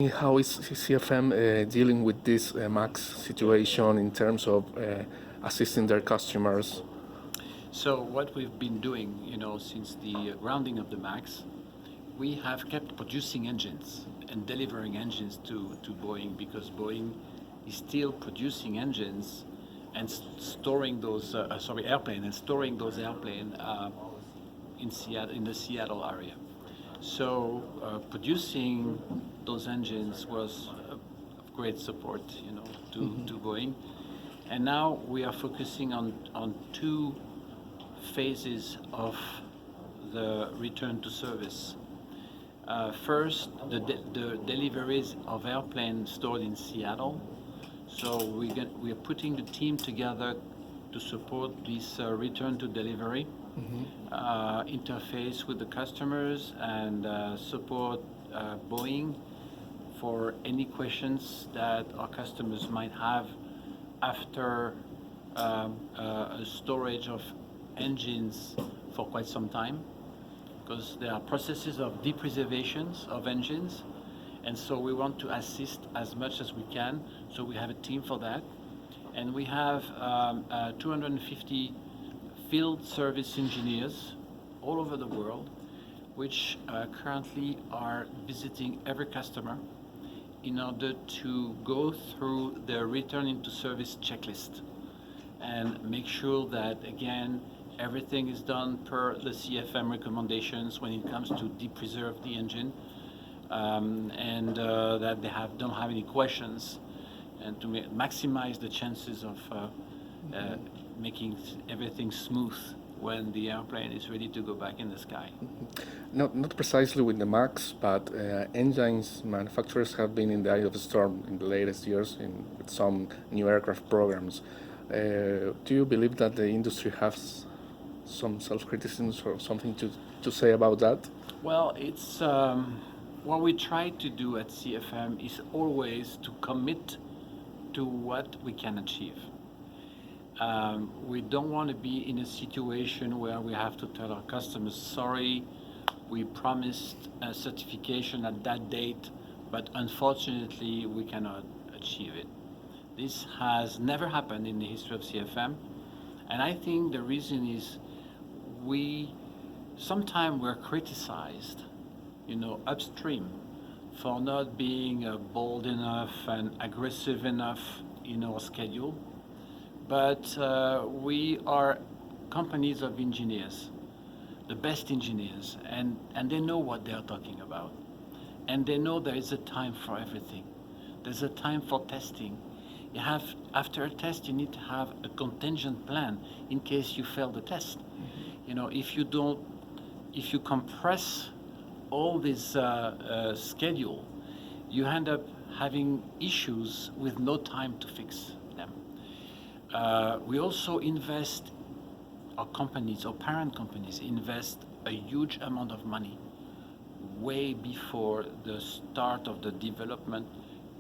How is CFM dealing with this MAX situation in terms of assisting their customers? So what we've been doing, since the grounding of the MAX, we have kept producing engines and delivering engines to Boeing because Boeing is still producing engines and storing those, airplane and storing those airplane in Seattle, in the Seattle area. So producing those engines was of great support, to Boeing. And now we are focusing on two phases of the return to service. First, the deliveries of airplanes stored in Seattle. So we are putting the team together to support this return to delivery interface with the customers and support Boeing for any questions that our customers might have after a storage of engines for quite some time, because there are processes of depreservations of engines, and so we want to assist as much as we can. So we have a team for that, and we have 250 field service engineers all over the world, which currently are visiting every customer in order to go through the return into service checklist and make sure that, again, everything is done per the CFM recommendations when it comes to depreserve the engine, and that they don't have any questions, and to maximize the chances of making everything smooth when the airplane is ready to go back in the sky. Not precisely with the MAX, but engines manufacturers have been in the eye of the storm in the latest years with some new aircraft programs. Do you believe that the industry has some self-criticism or something to say about that? Well, it's what we try to do at CFM is always to commit to what we can achieve. We don't want to be in a situation where we have to tell our customers, sorry, we promised a certification at that date, but unfortunately we cannot achieve it. This has never happened in the history of CFM, and I think the reason is sometimes we're criticized, upstream for not being bold enough and aggressive enough in our schedule. But we are companies of engineers, the best engineers, and they know what they're talking about. And they know there is a time for everything. There's a time for testing. After a test, you need to have a contingent plan in case you fail the test. If you compress all this schedule, you end up having issues with no time to fix them. We also invest, our parent companies invest a huge amount of money way before the start of the development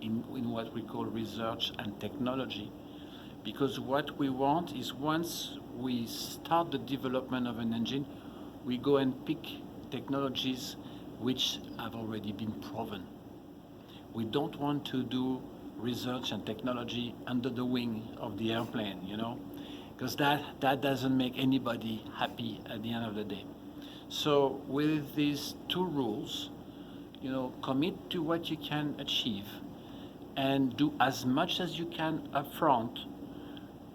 in what we call research and technology. Because what we want is, once we start the development of an engine, we go and pick technologies which have already been proven. We don't want to do research and technology under the wing of the airplane, because that doesn't make anybody happy at the end of the day. So with these two rules, commit to what you can achieve and do as much as you can upfront.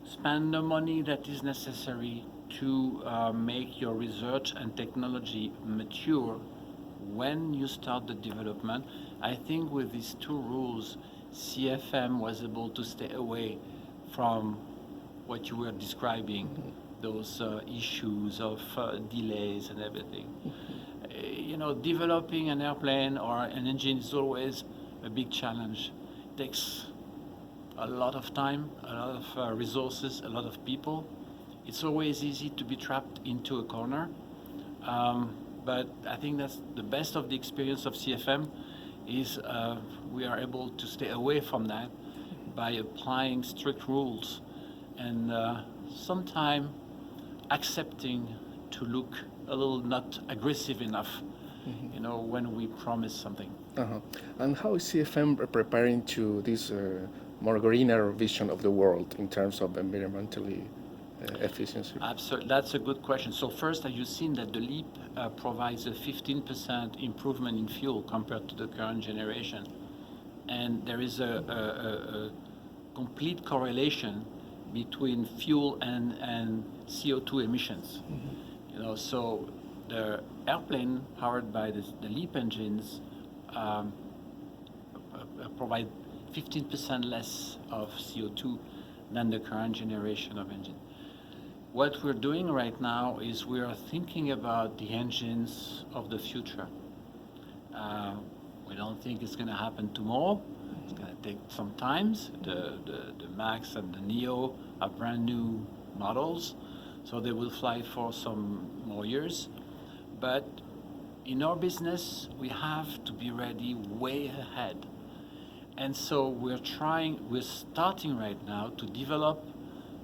Spend the money that is necessary to make your research and technology mature when you start the development. I think with these two rules, CFM was able to stay away from what you were describing, those issues of delays and everything. Developing an airplane or an engine is always a big challenge. It takes a lot of time, a lot of resources, a lot of people. It's always easy to be trapped into a corner. But I think that's the best of the experience of CFM is we are able to stay away from that by applying strict rules and sometimes accepting to look a little not aggressive enough, when we promise something. Uh-huh. And how is CFM preparing to this more greener vision of the world in terms of environmentally efficiency? Absolutely, that's a good question. So first, have you seen that the LEAP provides a 15% improvement in fuel compared to the current generation? And there is a complete correlation between fuel and CO2 emissions. So the airplane powered by the LEAP engines provide 15% less of CO2 than the current generation of engine. What we're doing right now is we are thinking about the engines of the future. We don't think it's going to happen tomorrow. It's going to take some time. The Max and the Neo are brand new models, so they will fly for some more years. But in our business, we have to be ready way ahead. And so we're starting right now to develop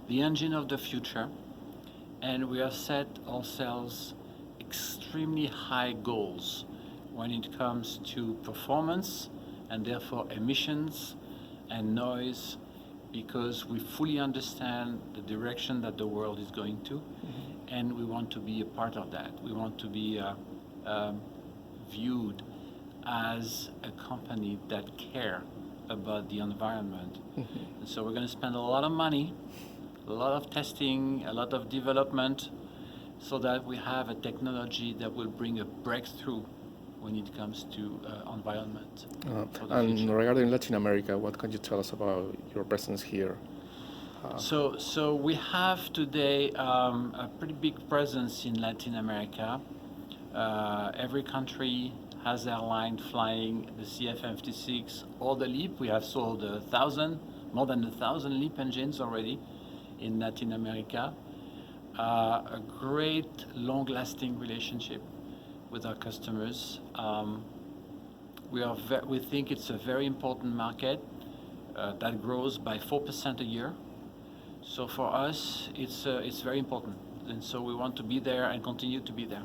the engine of the future, and we have set ourselves extremely high goals when it comes to performance and therefore emissions and noise, because we fully understand the direction that the world is going to, and we want to be a part of that. We want to be viewed as a company that care about the environment. And so we're going to spend a lot of money, a lot of testing, a lot of development, so that we have a technology that will bring a breakthrough when it comes to environment. For the And future. regarding Latin America, what can you tell us about your presence here? So we have today a pretty big presence in Latin America. Every country has their line flying the CFM56 or the LEAP. We have sold more than 1,000 LEAP engines already in Latin America. A great long-lasting relationship with our customers. We think it's a very important market that grows by 4% a year. So for us, it's very important, and so we want to be there and continue to be there.